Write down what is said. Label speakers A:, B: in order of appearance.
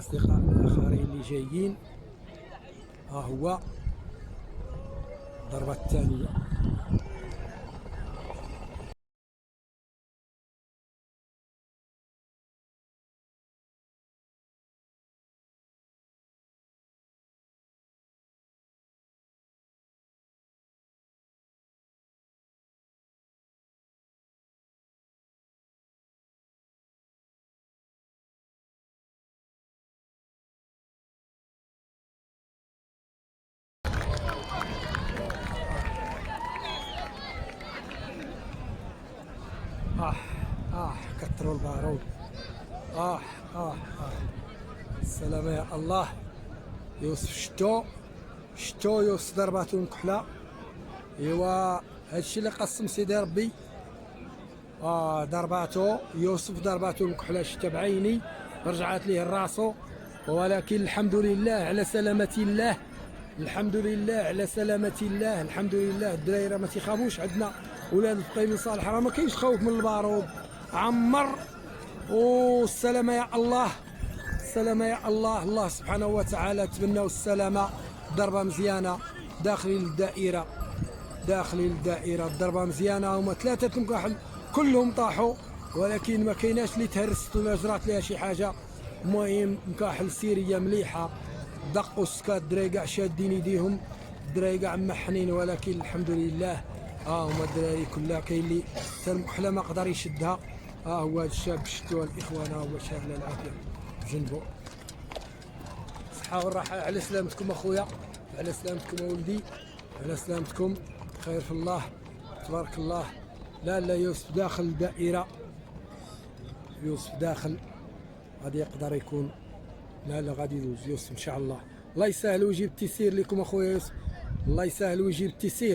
A: الأصدقاء الآخرين اللي جايين. ها هو الضربة الثانية. كثروا البارود. آه آه آه السلامة يا الله. يوسف شتو يوسف ضرباتو مكحلة. ايوا هادشي اللي قسم سيدي ربي. ضرباتو يوسف ضرباتو المكحلة شتا بعيني، رجعت ليه راسو، ولكن الحمد لله على سلامة الله. الحمد لله على سلامة الله. الحمد لله. الدرايره ما تيخافوش، عندنا ولاد الطيبين صالح، راه ما كاينش خوف من البارود. عمر والسلامة يا الله. السلامة يا الله. الله سبحانه وتعالى تبناو السلامة. ضربة مزيانة داخلي للدائرة، داخلي للدائرة. الضربة مزيانة. هما ثلاثة مكاحل كلهم طاحوا، ولكن ما كايناش اللي تهرست ولا جرات ليها شي حاجة. المهم مكاحل سيرية مليحة، دقوا السكات. الدراري كاع شادين يديهم، الدراري كاع محنين، ولكن الحمد لله. هما الدراري كلها كاين اللي حتى المكحلة ما قدر يشدها. هو هذا الشاب شدوها الاخوان، هو شاد العافية جنبو. صحة والراحة. على سلامتكم اخويا، على سلامتكم ولدي، على سلامتكم. خير في الله تبارك الله. لا يوسف داخل الدائرة، يوسف داخل، غادي يقدر يكون. لا غادي يدوز يوسف ان شاء الله. الله يسهل ويجيب التيسير لكم اخويا يوسف، الله يسهل ويجيب التيسير.